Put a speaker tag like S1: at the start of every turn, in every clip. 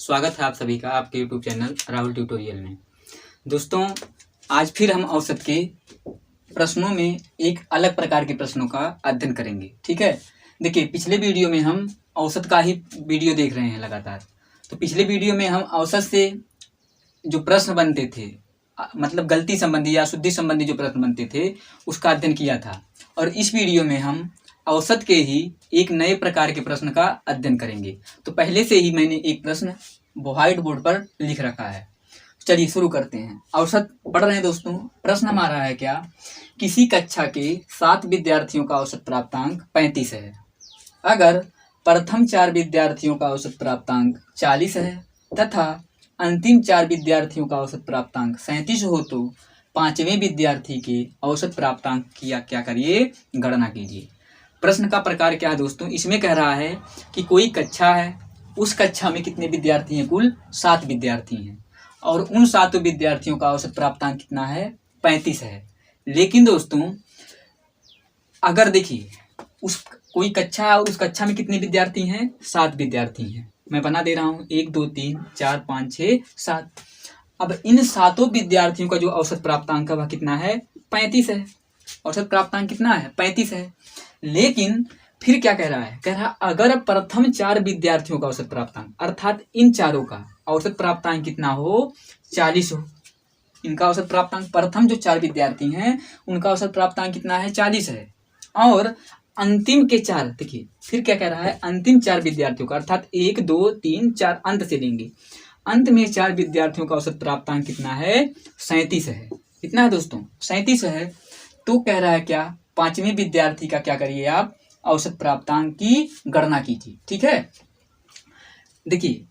S1: स्वागत है आप सभी का आपके यूट्यूब चैनल राहुल ट्यूटोरियल में। दोस्तों, आज फिर हम औसत के प्रश्नों में एक अलग प्रकार के प्रश्नों का अध्ययन करेंगे। ठीक है, देखिए पिछले वीडियो में हम औसत का ही वीडियो देख रहे हैं लगातार। तो पिछले वीडियो में हम औसत से जो प्रश्न बनते थे, मतलब गलती संबंधी या शुद्धि संबंधी जो प्रश्न बनते थे, उसका अध्ययन किया था। और इस वीडियो में हम औसत के ही एक नए प्रकार के प्रश्न का अध्ययन करेंगे। तो पहले से ही मैंने एक प्रश्न व्हाइट बोर्ड पर लिख रखा है। चलिए शुरू करते हैं। औसत पढ़ रहे हैं दोस्तों। प्रश्न हमारा है क्या, किसी कक्षा के 7 विद्यार्थियों का औसत प्राप्तांक 35 है। अगर प्रथम 4 विद्यार्थियों का औसत प्राप्तांक 40 है तथा अंतिम 4 विद्यार्थियों का औसत प्राप्तांक 37 हो तो 5वें विद्यार्थी के औसत प्राप्तांक की क्या करिए, गणना कीजिए। प्रश्न का प्रकार क्या है दोस्तों, इसमें कह रहा है कि कोई कक्षा है, उस कक्षा में कितने विद्यार्थी हैं, कुल 7 विद्यार्थी हैं और उन 7 विद्यार्थियों का औसत प्राप्तांक कितना है, 35 है। लेकिन दोस्तों अगर देखिए उस कोई कक्षा है और उस कक्षा में कितने विद्यार्थी हैं, 7 विद्यार्थी हैं। मैं बना दे रहा हूँ 1 2 3 4 5 6 7। अब इन 7 विद्यार्थियों का जो औसत प्राप्तांक है वह कितना है, 35 है। औसत प्राप्तांक कितना है, 35 है। लेकिन फिर क्या कह रहा है, कह रहा अगर प्रथम 4 विद्यार्थियों का औसत प्राप्तांक अर्थात इन चारों का औसत प्राप्तांक कितना हो, 40 हो। इनका औसत प्राप्तांक, प्रथम जो 4 विद्यार्थी हैं उनका औसत प्राप्तांक कितना है, 40 है। और अंतिम के 4, देखिए फिर क्या कह रहा है, अंतिम 4 विद्यार्थियों का अर्थात 1 2 3 4 अंत से लेंगे, अंत में 4 विद्यार्थियों का औसत प्राप्तांक कितना है, 37 है। कितना है दोस्तों, 37 है। तो कह रहा है क्या, 5वें विद्यार्थी का क्या करिए आप, औसत प्राप्तांक की गणना कीजिए। ठीक है, देखिए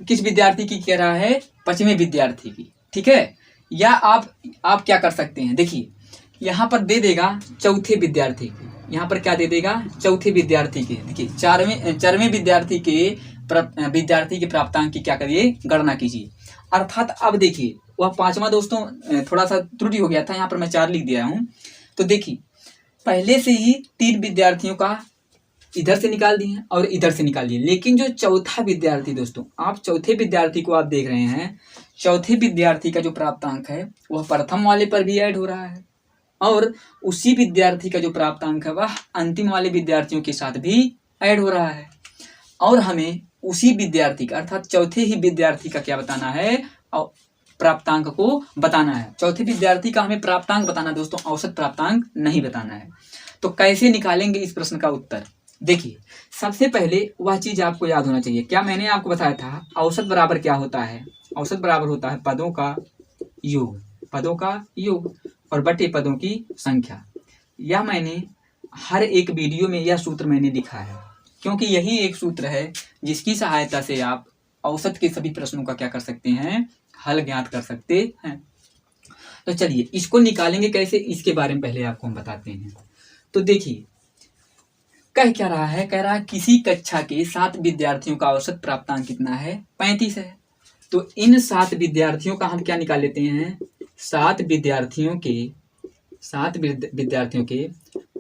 S1: किस विद्यार्थी की कह रहा है, 5वें विद्यार्थी की। ठीक है, या आप क्या कर सकते हैं, देखिए यहाँ पर दे देगा चौथे विद्यार्थी की, यहाँ पर क्या दे देगा, चौथे विद्यार्थी के। देखिए 4वें विद्यार्थी के प्राप्तांक की क्या करिए, गणना कीजिए। अर्थात अब देखिए वह 5वां दोस्तों थोड़ा सा त्रुटि हो गया था, यहाँ पर मैं 4 लिख दिया हूँ। तो देखिए पहले से ही 3 विद्यार्थियों का इधर से निकाल दिए और इधर से निकाल दिए, लेकिन जो चौथा विद्यार्थी दोस्तों, आप चौथे विद्यार्थी को आप देख रहे हैं, चौथे विद्यार्थी का जो प्राप्तांक है वह प्रथम वाले पर भी ऐड हो रहा है और उसी विद्यार्थी का जो प्राप्तांक है वह अंतिम वाले विद्यार्थियों के साथ भी ऐड हो रहा है। और हमें उसी विद्यार्थी का अर्थात चौथे ही विद्यार्थी का क्या बताना है, और प्राप्तांक को बताना है। चौथे विद्यार्थी का हमें प्राप्तांक बताना दोस्तों, औसत प्राप्तांक नहीं बताना है। तो कैसे निकालेंगे इस प्रश्न का उत्तर, देखिए सबसे पहले वह चीज आपको याद होना चाहिए। क्या मैंने आपको बताया था, औसत बराबर क्या होता है, औसत बराबर होता है पदों का योग, पदों का योग और बटे पदों की संख्या। यह मैंने हर एक वीडियो में यह सूत्र मैंने लिखा है, क्योंकि यही एक सूत्र है जिसकी सहायता से आप औसत के सभी प्रश्नों का क्या कर सकते हैं, हल ज्ञात कर सकते हैं। तो चलिए इसको निकालेंगे कैसे, इसके बारे में पहले आपको हम बताते हैं। तो देखिए कह क्या रहा है, कह रहा है किसी कक्षा के 7 विद्यार्थियों का औसत प्राप्तांक कितना है, 35 है। तो इन 7 विद्यार्थियों का हम क्या निकाल लेते हैं, 7 विद्यार्थियों के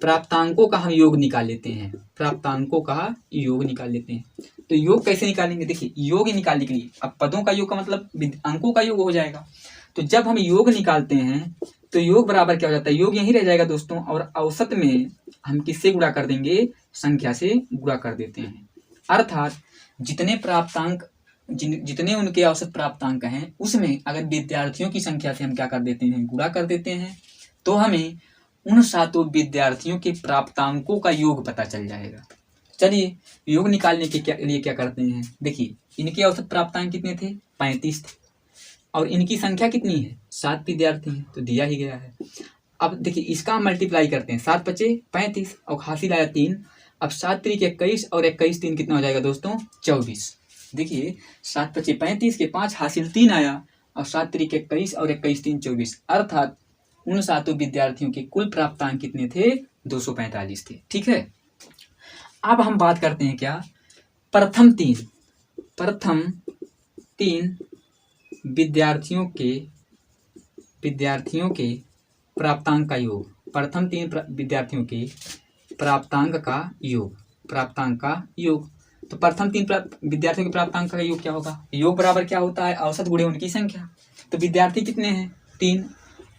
S1: प्राप्तांकों का हम योग निकाल लेते हैं, प्राप्तांकों का योग निकाल लेते हैं। तो योग कैसे निकालेंगे, देखिए योग निकालने के लिए अब पदों का योग का मतलब अंकों का योग हो जाएगा। तो जब हम योग निकालते हैं तो योग बराबर क्या हो जाता है, योग यहीं रह जाएगा दोस्तों, और औसत में हम किससे गुणा कर देंगे, संख्या से गुणा कर देते हैं। अर्थात जितने उनके औसत प्राप्तांक हैं उसमें अगर विद्यार्थियों की संख्या से हम क्या कर देते हैं, गुणा कर देते हैं, तो हमें उन 7 विद्यार्थियों के प्राप्तांकों का योग पता चल जाएगा। चलिए योग निकालने के लिए क्या करते हैं, देखिए इनके औसत प्राप्तांक कितने थे, 35 थे और इनकी संख्या कितनी है, 7 विद्यार्थी हैं, तो दिया ही गया है। अब देखिए इसका हम मल्टीप्लाई करते हैं, 7 5 35 और हासिल आया 3। अब 7 3 21 और 21 3 कितना हो जाएगा दोस्तों, 24। देखिए 7 5 35 के 5 हासिल 3 आया और 7 3 21 और 21 3 24। अर्थात उन 7 विद्यार्थियों के कुल प्राप्तांक कितने थे, 245 थे। ठीक है, अब हम बात करते हैं क्या, प्रथम तीन विद्यार्थियों के प्राप्तांक का योग, प्रथम 3 विद्यार्थियों के प्राप्तांक का योग तो प्रथम 3 विद्यार्थियों के प्राप्तांक का योग क्या होगा? योग बराबर क्या होता है? औसत गुणे उनकी संख्या। तो विद्यार्थी कितने हैं? 3,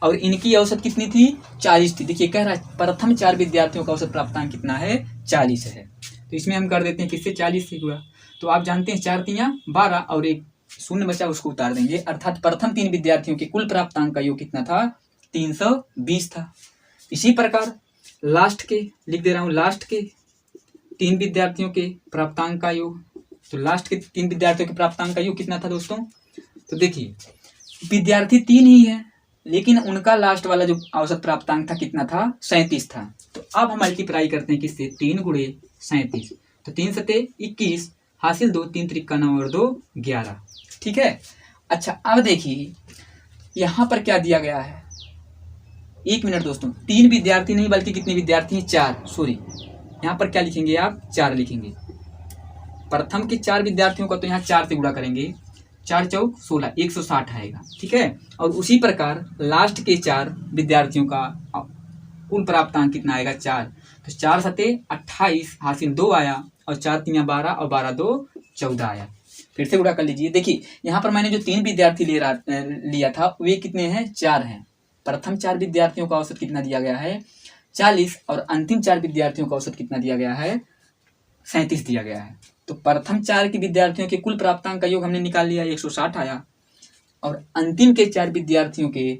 S1: और इनकी औसत कितनी थी? 40 थी। देखिए कह रहा है प्रथम 4 विद्यार्थियों का औसत प्राप्तांक कितना है? 40 है। तो इसमें हम कर देते हैं किससे? 40 से हुआ। तो आप जानते हैं 4 3 12 और एक शून्य बचा, उसको उतार देंगे। अर्थात प्रथम 3 विद्यार्थियों के कुल प्राप्तांक का योग कितना था? 320 था। इसी प्रकार लास्ट के लिख दे रहा हूँ, लास्ट के 3 विद्यार्थियों के प्राप्तांक का योग। तो लास्ट के 3 विद्यार्थियों के प्राप्तांक का योग कितना था दोस्तों? तो देखिए विद्यार्थी 3 ही है, लेकिन उनका लास्ट वाला जो औसत प्राप्तांक था कितना था? 37 था। तो अब हम मल्टीप्लाई करते हैं किससे? 3 गुणे 37। तो 3 सते 21, हासिल 2, 3 त्रिक 9 और 2 11। ठीक है। अच्छा अब देखिए यहाँ पर क्या दिया गया है? 1 मिनट दोस्तों, 3 विद्यार्थी नहीं बल्कि कितने विद्यार्थी हैं? 4। सॉरी, यहाँ पर क्या लिखेंगे आप? 4 लिखेंगे। प्रथम के 4 विद्यार्थियों का तो यहाँ 4 से गुणा करेंगे, 4 चौक 16, 160 आएगा। ठीक है। और उसी प्रकार लास्ट के 4 विद्यार्थियों का कुल प्राप्तांक कितना आएगा? 4। तो 4 सते 28, हासिल 2 आया, और 4 3 12 और 12 2 14 आया। फिर से गुणा कर लीजिए। देखिए यहाँ पर मैंने जो 3 विद्यार्थी लिया था वे कितने हैं? 4 हैं। प्रथम 4 विद्यार्थियों का औसत कितना दिया गया है? 40, और अंतिम 4 विद्यार्थियों का औसत कितना दिया गया है? 37 दिया गया है। तो प्रथम 4 के विद्यार्थियों के कुल प्राप्तांक का योग हमने निकाल लिया, 160 आया, और अंतिम के 4 विद्यार्थियों के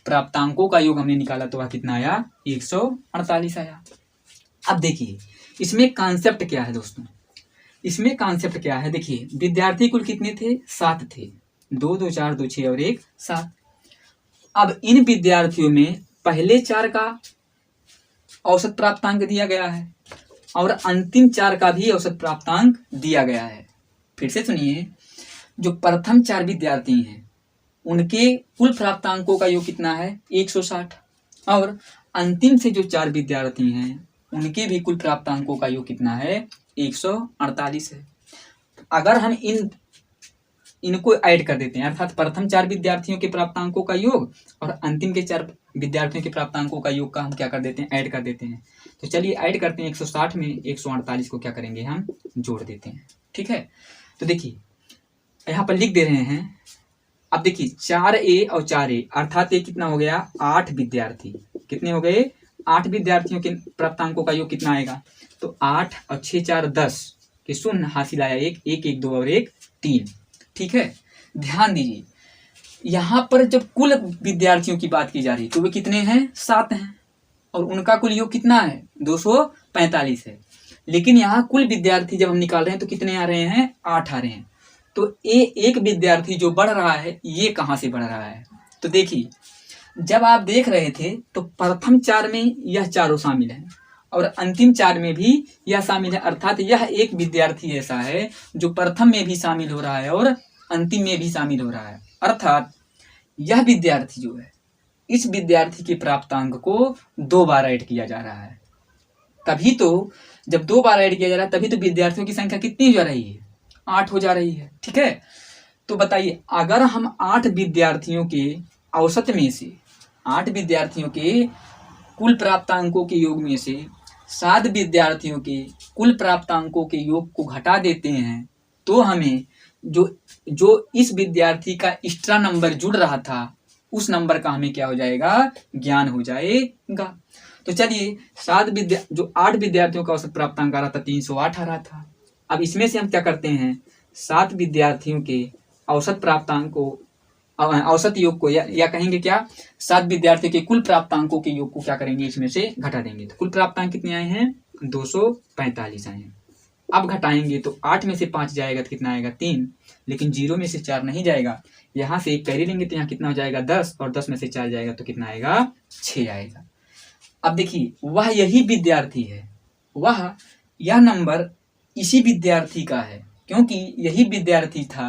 S1: प्राप्तांकों का योग हमने निकाला तो वह कितना आया? 148 आया। अब देखिए इसमें कॉन्सेप्ट क्या है दोस्तों? इसमें कॉन्सेप्ट क्या है? देखिए विद्यार्थी कुल कितने थे? 7 थे। 2 2 4 2 6 और 1 7। अब इन विद्यार्थियों में पहले 4 का औसत प्राप्तांक दिया गया है और अंतिम 4 का भी औसत प्राप्तांक दिया गया है। फिर से सुनिए, जो प्रथम 4 विद्यार्थी हैं उनके कुल प्राप्तांकों का योग कितना है? 160, और अंतिम से जो 4 विद्यार्थी हैं उनके भी कुल प्राप्तांकों का योग कितना है? 148 है। अगर हम इनको ऐड कर देते हैं, अर्थात प्रथम 4 विद्यार्थियों के प्राप्तांकों का योग और अंतिम के 4 विद्यार्थियों के प्राप्तांकों का योग का हम क्या कर देते हैं? ऐड कर देते हैं। तो चलिए ऐड करते हैं। 160 में 148 को क्या करेंगे? हम जोड़ देते हैं। ठीक है। तो देखिए यहाँ पर लिख दे रहे हैं। अब देखिए 4A और 4A अर्थात ये कितना हो गया? 8 विद्यार्थी। कितने हो गए? 8 विद्यार्थियों के प्राप्तांकों का योग कितना आएगा? तो 8 और 6 4 10 के शून्य, हासिल आया 1 1 1 2 और 1 3। ठीक है। ध्यान दीजिए यहाँ पर जब कुल विद्यार्थियों की बात की जा रही है तो वे कितने हैं? 7 हैं, और उनका कुल योग कितना है? 245 है। लेकिन यहाँ कुल विद्यार्थी जब हम निकाल रहे हैं तो कितने आ रहे हैं? 8 आ रहे हैं। तो एक विद्यार्थी जो बढ़ रहा है ये कहाँ से बढ़ रहा है? तो देखिए जब आप देख रहे थे तो प्रथम 4 में यह चारों शामिल है और अंतिम 4 में भी यह शामिल है। अर्थात यह एक विद्यार्थी ऐसा है जो प्रथम में भी शामिल हो रहा है और अंतिम में भी शामिल हो रहा है। अर्थात यह विद्यार्थी जो है, इस विद्यार्थी के प्राप्तांक को 2 बार ऐड किया जा रहा है। तभी तो जब 2 बार ऐड किया जा रहा है तभी तो विद्यार्थियों की संख्या कितनी हो जा रही है? 8 हो जा रही है। ठीक है। तो बताइए अगर हम 8 विद्यार्थियों के औसत में से 8 विद्यार्थियों के कुल प्राप्तांकों के योग में से 7 विद्यार्थियों के कुल प्राप्तांकों के योग को घटा देते हैं तो हमें जो इस विद्यार्थी का एक्स्ट्रा नंबर जुड़ रहा था उस नंबर का हमें क्या हो जाएगा? ज्ञान हो जाएगा। तो चलिए 8 विद्यार्थियों का औसत प्राप्तांक आ रहा था 308 आ रहा था। अब इसमें से हम क्या करते हैं? 7 विद्यार्थियों के औसत प्राप्तांक को, औसत योग को या कहेंगे क्या, 7 विद्यार्थियों के कुल प्राप्तांकों के योग को क्या करेंगे? इसमें से घटा देंगे। तो कुल प्राप्तांक कितने आए हैं? 245 आए हैं। अब घटाएंगे तो 8 में से 5 जाएगा तो कितना आएगा? 3। लेकिन 0 में से 4 नहीं जाएगा, यहाँ से एक कैरी लेंगे तो यहाँ कितना हो जाएगा? 10, और 10 में से 4 जाएगा तो कितना आएगा? 6 आएगा। अब देखिए वह यही विद्यार्थी है, यह नंबर इसी विद्यार्थी का है क्योंकि यही विद्यार्थी था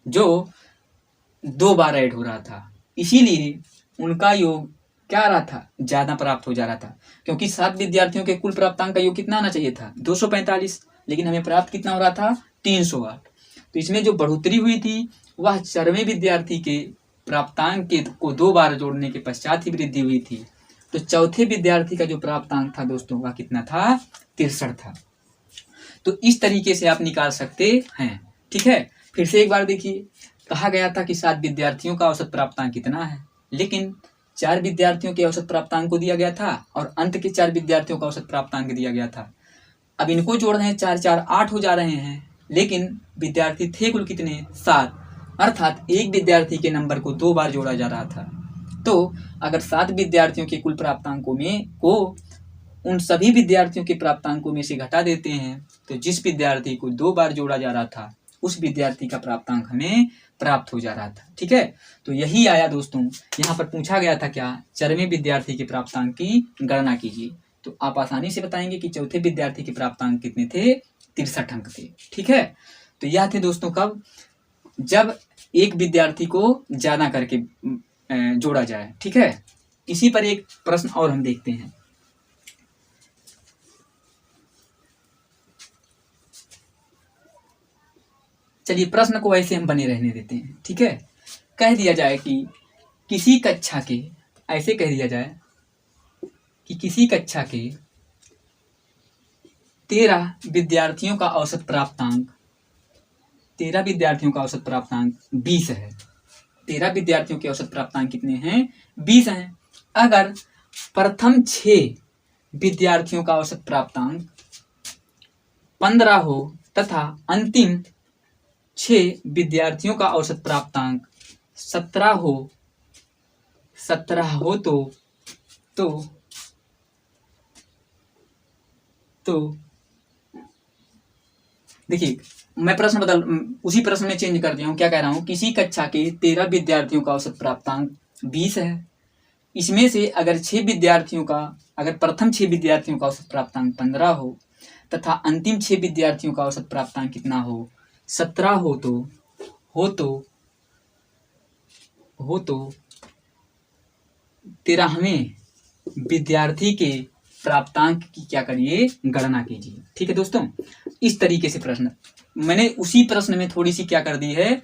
S1: जो 2 बार ऐड हो रहा था, इसीलिए उनका योग क्या आ रहा था? ज्यादा प्राप्त हो जा रहा था। क्योंकि 7 विद्यार्थियों के कुल प्राप्तांक का योग कितना आना चाहिए था? 245, लेकिन हमें प्राप्त कितना हो रहा था? 308। तो इसमें जो बढ़ोतरी हुई थी वह 4वें विद्यार्थी के प्राप्तांक को 2 बार जोड़ने के पश्चात ही वृद्धि हुई थी। तो चौथे विद्यार्थी का जो प्राप्तांक था दोस्तों वह कितना था? 63 था। तो इस तरीके से आप निकाल सकते हैं। ठीक है, फिर से एक बार देखिए, कहा गया था कि 7 विद्यार्थियों का औसत प्राप्तांक कितना है, लेकिन 4 विद्यार्थियों के औसत प्राप्तांक को दिया गया था और अंत के 4 विद्यार्थियों का औसत प्राप्तांक दिया गया था। अब इनको जोड़ रहे हैं, 4 4 8 हो जा रहे हैं, लेकिन विद्यार्थी थे कुल कितने, 7, अर्थात एक विद्यार्थी के नंबर को 2 बार जोड़ा जा रहा था। तो अगर 7 विद्यार्थियों के कुल प्राप्तांकों में को उन सभी विद्यार्थियों के प्राप्तांकों में से घटा देते हैं, तो जिस विद्यार्थी को 2 बार जोड़ा जा रहा था उस विद्यार्थी का प्राप्तांक हमें प्राप्त हो जा रहा था। ठीक है, तो यही आया दोस्तों। यहाँ पर पूछा गया था क्या, चरवें विद्यार्थी के प्राप्तांक की गणना कीजिए। तो आप आसानी से बताएंगे कि चौथे विद्यार्थी के प्राप्तांक कितने थे, 63 अंक थे। ठीक है, तो यह थे दोस्तों कब, जब एक विद्यार्थी को ज्यादा करके जोड़ा जाए। ठीक है, इसी पर एक प्रश्न और हम देखते हैं। चलिए प्रश्न को ऐसे हम बने रहने देते हैं। ठीक है, कह दिया जाए कि किसी कक्षा के, ऐसे कह दिया जाए कि किसी कक्षा के 13 विद्यार्थियों का औसत प्राप्तांक 20 है। 13 विद्यार्थियों के औसत प्राप्तांक कितने हैं, 20 हैं। अगर प्रथम 6 विद्यार्थियों का औसत प्राप्तांक 15 हो तथा अंतिम 6 विद्यार्थियों का औसत प्राप्तांक 17 हो तो देखिए, मैं प्रश्न उसी प्रश्न में चेंज कर दिया हूँ। क्या कह रहा हूँ, किसी कक्षा के 13 विद्यार्थियों का औसत प्राप्तांक 20 है। इसमें से अगर प्रथम 6 विद्यार्थियों का औसत प्राप्तांक 15 हो तथा अंतिम 6 विद्यार्थियों का औसत प्राप्तांक कितना हो, 17 हो तो 13वें विद्यार्थी के प्राप्तांक की क्या करिए, गणना कीजिए। ठीक है दोस्तों, इस तरीके से प्रश्न मैंने उसी प्रश्न में थोड़ी सी क्या कर दी है,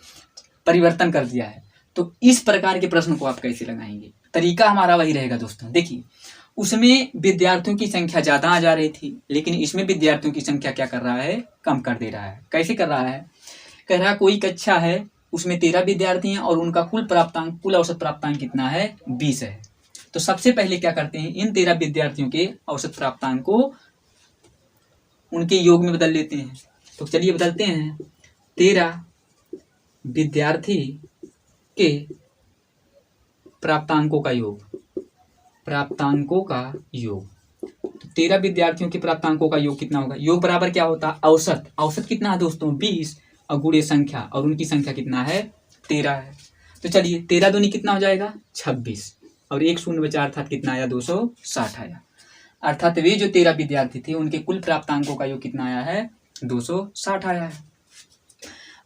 S1: परिवर्तन कर दिया है। तो इस प्रकार के प्रश्न को आप कैसे लगाएंगे, तरीका हमारा वही रहेगा दोस्तों। देखिए, उसमें विद्यार्थियों की संख्या ज्यादा आ जा रही थी, लेकिन इसमें विद्यार्थियों की संख्या क्या कर रहा है, कम कर दे रहा है। कैसे कर रहा है, कह रहा कोई कक्षा है, उसमें 13 विद्यार्थी हैं और उनका कुल औसत प्राप्तांक कितना है, 20 है। तो सबसे पहले क्या करते हैं, इन 13 विद्यार्थियों के औसत प्राप्तांक को उनके योग में बदल लेते हैं। तो चलिए बदलते हैं, 13 विद्यार्थी के प्राप्तांकों का योग। तो 13 विद्यार्थियों के प्राप्तांकों का योग कितना होगा, योग बराबर क्या होता है, औसत कितना है दोस्तों, 20 और गुणे संख्या, और उनकी संख्या कितना है, 13 है। तो चलिए 13 दूनी कितना हो जाएगा, 26, और 1 शून्य बचा, अर्थात कितना आया, 260 आया। अर्थात वे जो 13 विद्यार्थी थे उनके कुल प्राप्तांकों का योग कितना आया है, 260 आया है।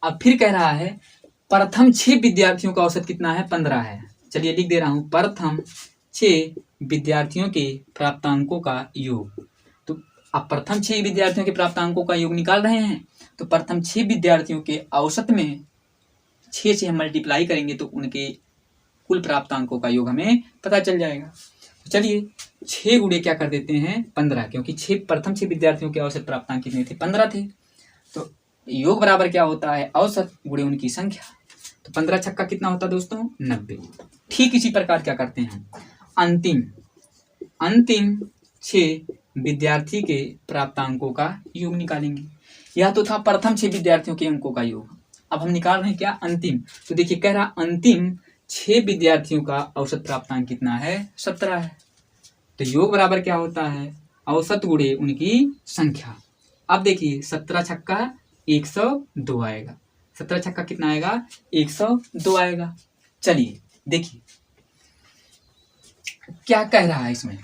S1: अब फिर कह रहा है प्रथम 6 विद्यार्थियों का औसत कितना है, 15 है। चलिए लिख दे रहा हूं, प्रथम 6 विद्यार्थियों के प्राप्तांकों का योग। तो आप प्रथम 6 विद्यार्थियों के प्राप्तांकों का योग निकाल रहे हैं, तो प्रथम 6 विद्यार्थियों के औसत में 6 से हम मल्टीप्लाई करेंगे तो उनके कुल प्राप्तांकों का योग हमें पता चल जाएगा। तो चलिए 6 गुणे क्या कर देते हैं, 15, क्योंकि प्रथम 6 विद्यार्थियों के औसत प्राप्तांक कितने थे, 15 थे। तो योग बराबर क्या होता है, औसत गुणे उनकी संख्या। तो 15 छक्का कितना होता है दोस्तों, 90। ठीक इसी प्रकार क्या करते हैं, अंतिम 6 विद्यार्थी के प्राप्तांकों का योग निकालेंगे। यह तो था प्रथम 6 विद्यार्थियों के अंकों का योग। अब हम निकाल रहे हैं क्या, अंतिम। तो देखिए कह रहा अंतिम 6 विद्यार्थियों का औसत प्राप्तांक कितना है, 17 है। तो योग बराबर क्या होता है, औसत गुणे उनकी संख्या। अब देखिए 17 छक्का 102 आएगा, 17 छक्का कितना आएगा, 102 आएगा। चलिए देखिए क्या कह रहा है इसमें।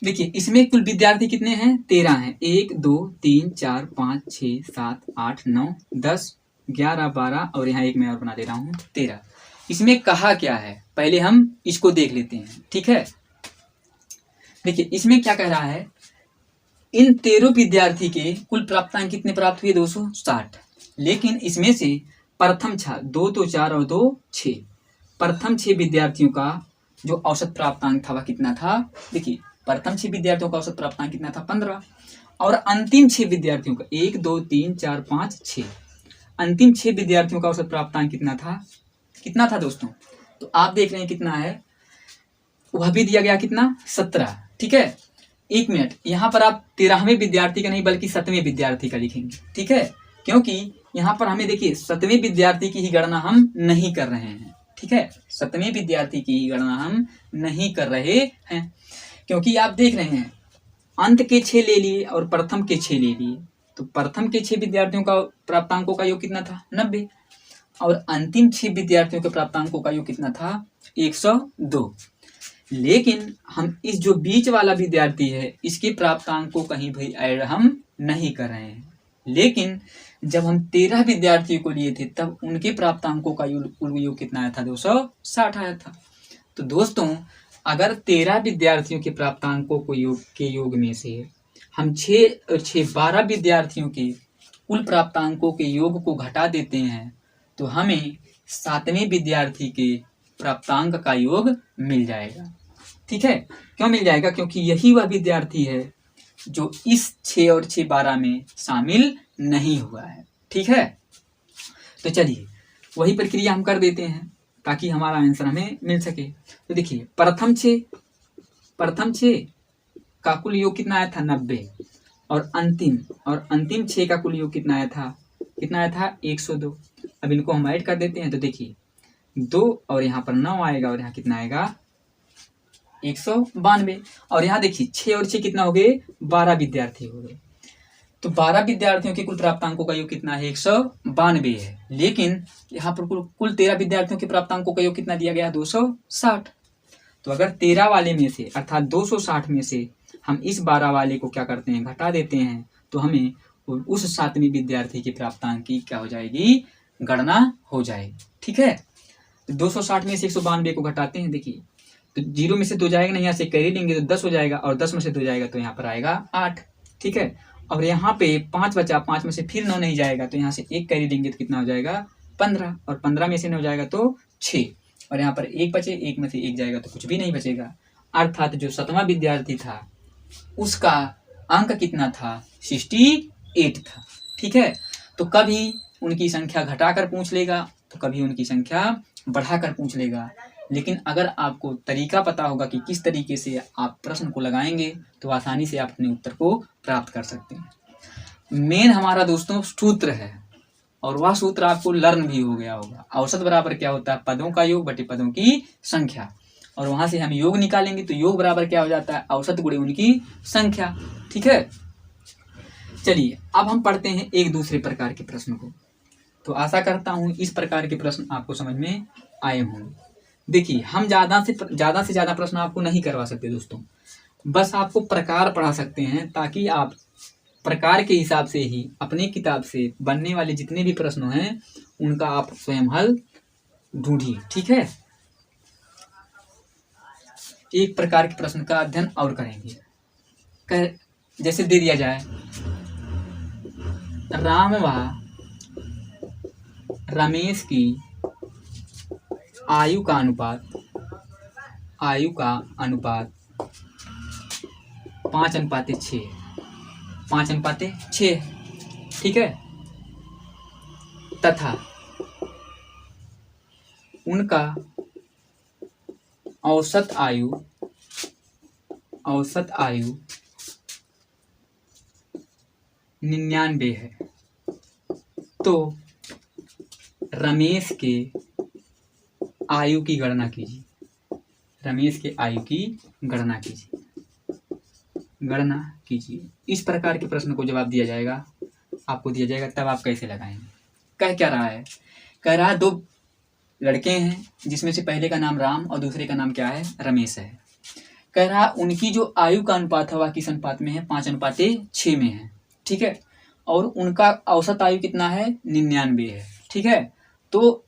S1: देखिए इसमें कुल विद्यार्थी कितने हैं, 13 हैं। 1 2 3 4 5 6 7 8 9 10 11 12 और यहाँ एक मैं और बना दे रहा हूँ, 13। इसमें कहा क्या है, पहले हम इसको देख लेते हैं। ठीक है, देखिए इसमें क्या कह रहा है, इन 13 विद्यार्थी के कुल प्राप्तांक कितने प्राप्त हुए, 260। लेकिन इसमें से प्रथम 2 तो 4 और 2 6, प्रथम 6 विद्यार्थियों का जो औसत प्राप्तांक था वह कितना था। देखिए प्रथम 6 विद्यार्थियों का औसत प्राप्तांक कितना था, 15, और अंतिम 6 विद्यार्थियों का 1 2 3 4 5 6 अंतिम 6 विद्यार्थियों का औसत प्राप्तांक कितना था दोस्तों? तो आप देख रहे हैं कितना है, वह भी दिया गया कितना 17। ठीक है, 1 मिनट, यहाँ पर आप 13वें विद्यार्थी का नहीं बल्कि 7वें विद्यार्थी का लिखेंगे। ठीक है, क्योंकि यहाँ पर हमें देखिए 7वें विद्यार्थी की ही गणना हम नहीं कर रहे हैं। ठीक है, 7वें विद्यार्थी की ही गणना हम नहीं कर रहे हैं, क्योंकि आप देख रहे हैं अंत के 6 ले लिए और प्रथम के 6 ले लिए, तो प्रथम के 6 विद्यार्थियों का प्राप्तांकों का योग कितना था 90, और अंतिम 6 विद्यार्थियों के प्राप्तांकों का योग कितना था 102। लेकिन हम इस जो बीच वाला विद्यार्थी है इसके प्राप्तांकों कहीं भी ऐड हम नहीं कर रहे हैं, लेकिन जब हम 13 विद्यार्थियों को लिए थे तब उनके प्राप्तांकों का योग कितना आया था 260 आया था। तो दोस्तों अगर 13 विद्यार्थियों के प्राप्तांकों को योग में से हम 6 और 6 12 विद्यार्थियों के कुल प्राप्तांकों के योग को घटा देते हैं तो हमें 7वें विद्यार्थी के प्राप्तांक का योग मिल जाएगा। ठीक है, क्यों मिल जाएगा? क्योंकि यही वह विद्यार्थी है जो इस 6 और 6 12 में शामिल नहीं हुआ है। ठीक है, तो चलिए वही प्रक्रिया हम कर देते हैं ताकि हमारा आंसर हमें मिल सके। तो देखिए प्रथम 6 का कुल योग कितना आया था 90, और अंतिम 6 का कुल योग कितना आया था 102। अब इनको हम ऐड कर देते हैं तो देखिए 2 और यहाँ पर 9 आएगा और यहाँ कितना आएगा 192। और यहाँ देखिए 6 और 6 कितना हो गए 12 विद्यार्थी हो गए, तो 12 विद्यार्थियों के कुल प्राप्तांकों का योग कितना है 192 है, लेकिन यहाँ पर कुल 13 विद्यार्थियों के प्राप्तांकों का योग कितना दिया गया 260। तो अगर 13 वाले में से अर्थात 260 में से हम इस 12 वाले को क्या करते हैं घटा देते हैं तो हमें उस 7वें विद्यार्थी के प्राप्तांक की क्या हो जाएगी गणना हो जाएगी। ठीक है, तो 260 में से 192 को घटाते हैं, देखिए तो 0 में से 2 जाएगा नहीं, यहाँ से कैरी लेंगे तो 10 हो जाएगा, और 10 में से 2 जाएगा तो यहाँ पर आएगा 8। ठीक है, और यहाँ पे 5 बचा, 5 में से फिर 9 नहीं जाएगा तो यहाँ से 1 कैरी लेंगे तो कितना हो जाएगा 15, और 15 में से 9 जाएगा तो 6, और यहाँ पर 1 बचे, 1 में से 1 जाएगा तो कुछ भी नहीं बचेगा, अर्थात जो 7वां विद्यार्थी था उसका अंक कितना था 68 था। ठीक है, तो कभी उनकी संख्या घटाकर पूछ लेगा तो कभी उनकी संख्या बढ़ाकर पूछ लेगा, लेकिन अगर आपको तरीका पता होगा कि किस तरीके से आप प्रश्न को लगाएंगे तो आसानी से आप अपने उत्तर को प्राप्त कर सकते हैं। मेन हमारा दोस्तों सूत्र है, और वह सूत्र आपको लर्न भी हो गया होगा। औसत बराबर क्या होता है पदों का योग बटे पदों की संख्या, और वहां से हम योग निकालेंगे तो योग बराबर क्या हो जाता है औसत गुणे उनकी संख्या। ठीक है, चलिए अब हम पढ़ते हैं एक दूसरे प्रकार के प्रश्न को। तो आशा करता हूं इस प्रकार के प्रश्न आपको समझ में आए होंगे। देखिए हम ज्यादा से ज्यादा प्रश्न आपको नहीं करवा सकते दोस्तों, बस आपको प्रकार पढ़ा सकते हैं ताकि आप प्रकार के हिसाब से ही अपनी किताब से बनने वाले जितने भी प्रश्न हैं उनका आप स्वयं हल ढूंढिए। ठीक है, एक प्रकार के प्रश्न का अध्ययन और करेंगे। जैसे दे दिया जाए राम व रमेश की आयु का अनुपात 5:6 5:6। ठीक है, तथा उनका औसत आयु 99 है, तो रमेश के आयु की गणना कीजिए। इस प्रकार के प्रश्न को जवाब दिया जाएगा, आपको दिया जाएगा, तब आप कैसे लगाएंगे। कह क्या रहा है? कह रहा है 2 लड़के हैं जिसमें से पहले का नाम राम और दूसरे का नाम क्या है रमेश है। कह रहा उनकी जो आयु का अनुपात है वह किस अनुपात में है 5:6 में है। ठीक है, और उनका औसत आयु कितना है 99 है। ठीक है, तो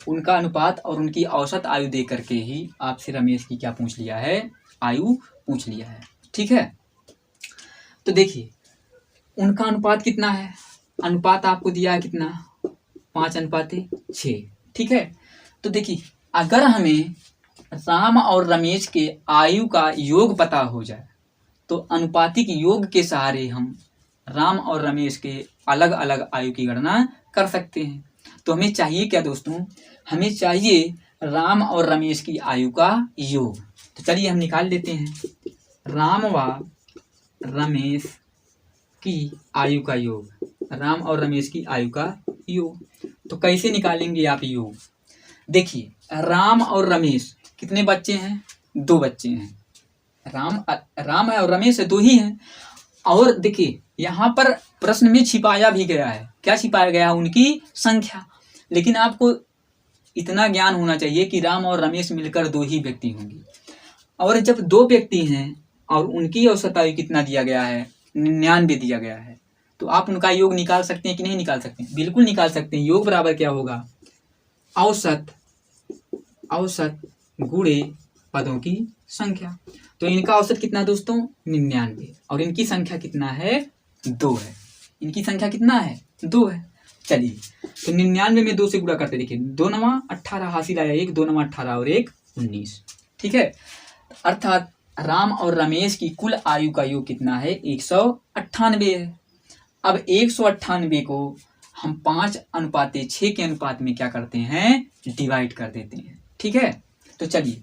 S1: उनका अनुपात और उनकी औसत आयु दे करके ही आपसे रमेश की क्या पूछ लिया है आयु पूछ लिया है। ठीक है, तो देखिए उनका अनुपात कितना है, अनुपात आपको दिया है कितना 5:6। ठीक है, तो देखिए अगर हमें राम और रमेश के आयु का योग पता हो जाए तो अनुपातिक योग के सहारे हम राम और रमेश के अलग अलग आयु की गणना कर सकते हैं। तो हमें चाहिए क्या दोस्तों, हमें चाहिए राम और रमेश की आयु का योग। तो चलिए हम निकाल लेते हैं राम व रमेश की आयु का योग, राम और रमेश की आयु का योग। तो कैसे निकालेंगे आप योग? देखिए, राम और रमेश कितने बच्चे हैं? 2 बच्चे हैं। राम है और रमेश है, 2 ही हैं। और देखिए यहाँ पर प्रश्न में छिपाया भी गया है। क्या छिपाया गया है? उनकी संख्या। लेकिन आपको इतना ज्ञान होना चाहिए कि राम और रमेश मिलकर 2 ही व्यक्ति होंगे। और जब 2 व्यक्ति हैं और उनकी औसत आयु कितना दिया गया है? 99 दिया गया है। तो आप उनका योग निकाल सकते हैं कि नहीं निकाल सकते हैं? बिल्कुल निकाल सकते हैं। योग बराबर क्या होगा? औसत गुणे पदों की संख्या। तो इनका औसत कितना दोस्तों? 99। और इनकी संख्या कितना है? 2 है। इनकी संख्या कितना है? 2 है। चलिए, तो 99 में 2 से गुणा करते, देखिए 2 9 18 हासिल आया, 1 2 9 18 और 1 19। ठीक है, अर्थात राम और रमेश की कुल आयु का योग कितना है? 198 है। अब 198 को हम 5:6 के अनुपात में क्या करते हैं? डिवाइड कर देते हैं। ठीक है, तो चलिए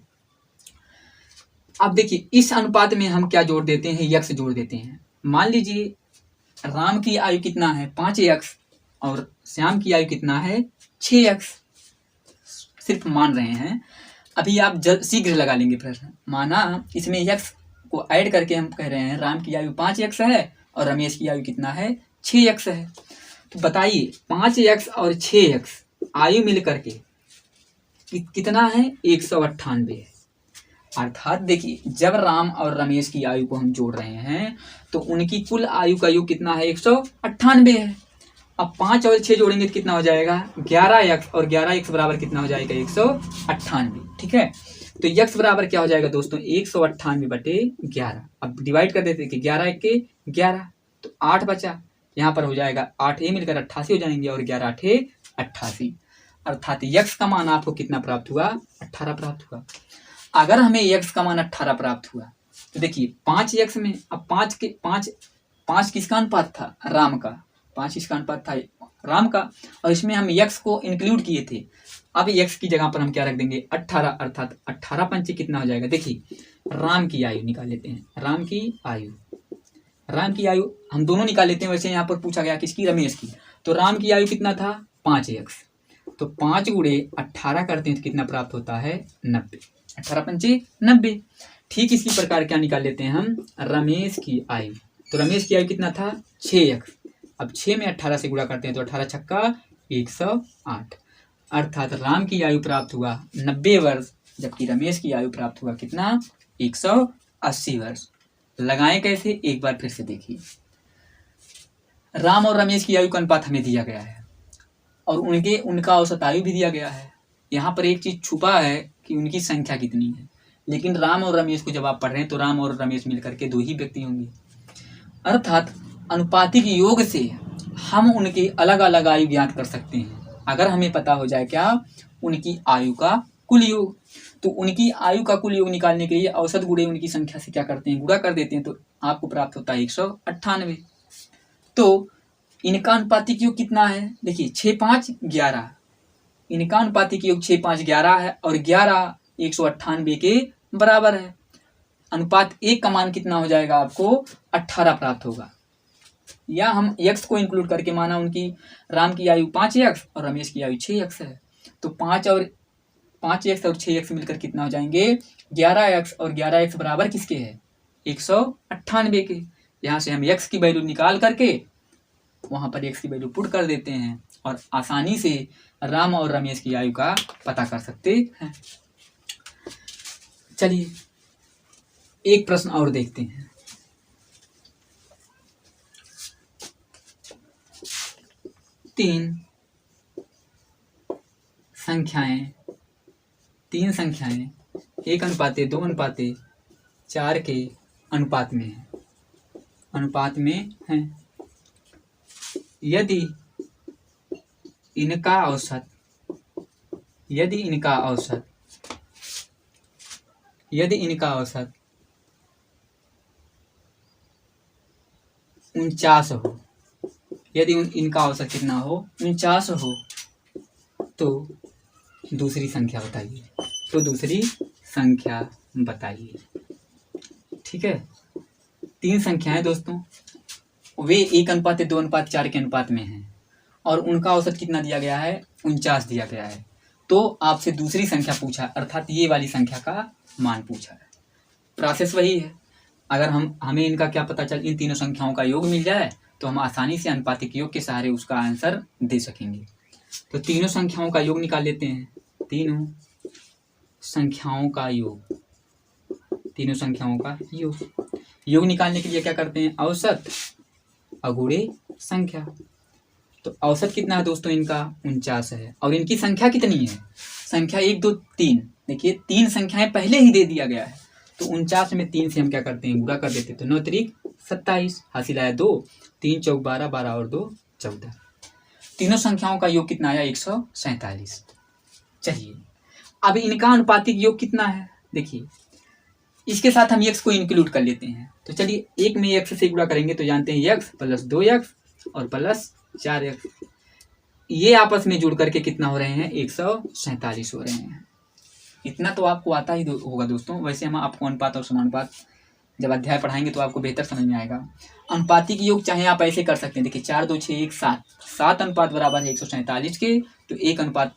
S1: अब देखिए इस अनुपात में हम क्या जोड़ देते हैं? यक्स जोड़ देते हैं। मान लीजिए राम की आयु कितना है? 5x और श्याम की आयु कितना है? 6x। सिर्फ मान रहे हैं, अभी आप शीघ्र लगा लेंगे प्रश्न। माना इसमें x को ऐड करके हम कह रहे हैं राम की आयु 5x है और रमेश की आयु कितना है? 6x है। तो बताइए 5x और 6x आयु मिल करके कितना है? 198 है। अर्थात देखिए जब राम और रमेश की आयु को हम जोड़ रहे हैं तो उनकी कुल आयु का योग कितना है? 198 है। अब 5 और 6 जोड़ेंगे तो कितना हो जाएगा? 11x और 11x बराबर कितना हो जाएगा? 198। ठीक है, तो x बराबर क्या हो जाएगा दोस्तों? 198/11। अब डिवाइड कर देते कि 11 के 11, तो 8 बचा। यहाँ पर हो जाएगा 8 मिलकर 88 हो जाएंगे और 11 8 88। अर्थात x का मान आपको कितना प्राप्त हुआ? 18 प्राप्त हुआ। अगर हमें x का मान 18 प्राप्त हुआ तो देखिए 5x में अब 5 किसका अनुपात था? राम का। 5 किसका अनुपात था? राम का। और इसमें हम x को इंक्लूड किए थे। अब x की जगह पर हम क्या रख देंगे? 18। अर्थात 18 पंचे कितना हो जाएगा? देखिए राम की आयु निकाल लेते हैं। राम की आयु हम दोनों निकाल लेते हैं। वैसे यहाँ पर पूछा गया किसकी? रमेश की। तो राम की आयु कितना था? 5x। तो 5 गुणे 18 करते हैं तो कितना प्राप्त होता है? 90। 18 पंचे 90। ठीक इसी प्रकार क्या निकाल लेते हैं हम? रमेश की आयु। तो रमेश की आयु कितना था? 6x। अब 6 में 18 से गुणा करते हैं तो 18 छक्का 108। अर्थात राम की आयु प्राप्त हुआ 90 वर्ष, जबकि रमेश की आयु प्राप्त हुआ कितना? 180 वर्ष। लगाएं कैसे? एक बार फिर से देखिए। राम और रमेश की आयु का अनुपात हमें दिया गया है और उनका औसत आयु भी दिया गया है। यहाँ पर एक चीज छुपा है कि उनकी संख्या कितनी है। लेकिन राम और रमेश को जब आप पढ़ रहे हैं तो राम और रमेश मिलकर के 2 ही व्यक्ति होंगे। अर्थात अनुपातिक योग से हम उनकी अलग अलग आयु ज्ञात कर सकते हैं अगर हमें पता हो जाए क्या? उनकी आयु का कुल योग। तो उनकी आयु का कुल योग निकालने के लिए औसत गुणे उनकी संख्या से क्या करते हैं? गुणा कर देते हैं, तो आपको प्राप्त होता है 198। तो इनका अनुपातिक योग कितना है? देखिए 6 5 11। इनका अनुपातिक योग 6 5 11 है और 11 198 के बराबर है। अनुपात 1 का मान कितना हो जाएगा? आपको 18 प्राप्त होगा। या हम x को इंक्लूड करके माना उनकी राम की आयु 5x और रमेश की आयु 6x है। तो 5x और 6x मिलकर कितना हो जाएंगे? 11x और 11x बराबर किसके है? 198 के। यहाँ से हम x की वैल्यू निकाल करके वहां पर x की वैल्यू पुट कर देते हैं और आसानी से राम और रमेश की आयु का पता कर सकते हैं। चलिए एक प्रश्न और देखते हैं। तीन संख्याएं 1:2:4 के अनुपात में हैं। यदि इनका औसत 1 49 हो, यदि इनका औसत कितना हो 49 हो, तो दूसरी संख्या बताइए, ठीक है। 3 संख्याएं दोस्तों, वे 1:2:4 के अनुपात में हैं और उनका औसत कितना दिया गया है 49 दिया गया है। तो आपसे दूसरी संख्या पूछा, अर्थात ये वाली संख्या का मान पूछा है। प्रोसेस वही है, अगर हमें इनका क्या पता चल, इन तीनों संख्याओं का योग मिल जाए तो हम आसानी से अनुपातिक योग के सहारे उसका आंसर दे सकेंगे। तो तीनों संख्याओं का योग निकाल लेते हैं। तीनों संख्याओं का योग निकालने के लिए क्या करते हैं, औसत अगुणे संख्या। तो औसत कितना है दोस्तों इनका 49 है, और इनकी संख्या कितनी है, संख्या 1 2 3। देखिए 3 संख्याएं पहले ही दे दिया गया है, तो 49 में 3 से हम क्या करते हैं, गुणा कर देते हैं। तो 9 त्रिक 27, हासिल आया 2, 3 चौक 12, 12 और 2 14। तीनों संख्याओं का योग कितना आया 147। चलिए अब इनका अनुपातिक योग कितना है, देखिए इसके साथ हम x को इंक्लूड कर लेते हैं। तो चलिए 1 में x से गुणा करेंगे तो जानते हैं x + 2x और +4x, ये आपस में जुड़ करके कितना हो रहे हैं 147 हो रहे हैं। इतना तो आपको आता ही होगा दोस्तों। वैसे हम आपको अनुपात और समानुपात जब अध्याय पढ़ाएंगे तो आपको बेहतर समझ में आएगा। अनुपातिक योग चाहे आप ऐसे कर सकते हैं, देखिए 4 2 6 1 7, 7 अनुपात बराबर है 147 के, तो 1 अनुपात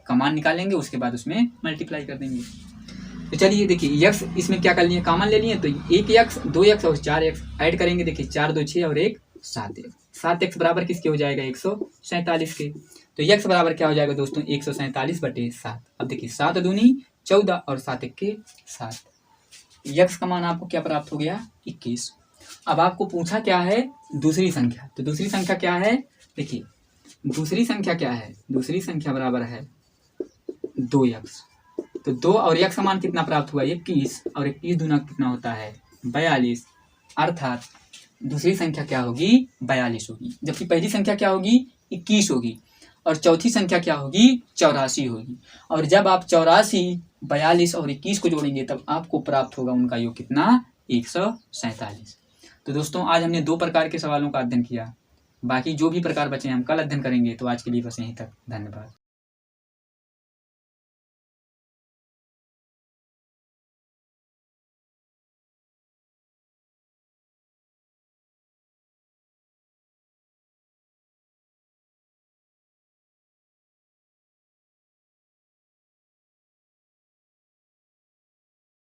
S1: का मान निकालेंगे, उसके बाद उसमें मल्टीप्लाई कर देंगे। तो चलिए देखिए x इसमें क्या कर लिए, कॉमन ले लिए, तो 1x 2x और 4x ऐड करेंगे। देखिए 4 2 6 और 1 7x, 7x बराबर किसके हो जाएगा 147 के। तो x बराबर क्या हो जाएगा दोस्तों 147/7। अब देखिए 7 दूनी 14 और 7 1 7, x का मान आपको क्या प्राप्त हो गया 21। अब आपको पूछा क्या है दूसरी संख्या, तो दूसरी संख्या क्या है, देखिए दूसरी संख्या क्या है, दूसरी संख्या बराबर है 2x। तो 2 और x का मान कितना प्राप्त हुआ 21, और 21 दूना कितना होता है 42, अर्थात दूसरी संख्या क्या होगी 42 होगी, जबकि पहली संख्या क्या होगी 21 होगी, और चौथी संख्या क्या होगी 84 होगी। और जब आप 84, 42 और 21 को जोड़ेंगे तब आपको प्राप्त होगा उनका योग कितना 147। तो दोस्तों आज हमने 2 प्रकार के सवालों का अध्ययन किया, बाकी जो भी प्रकार बचे हैं हम कल अध्ययन करेंगे। तो आज के लिए बस यहीं तक, धन्यवाद।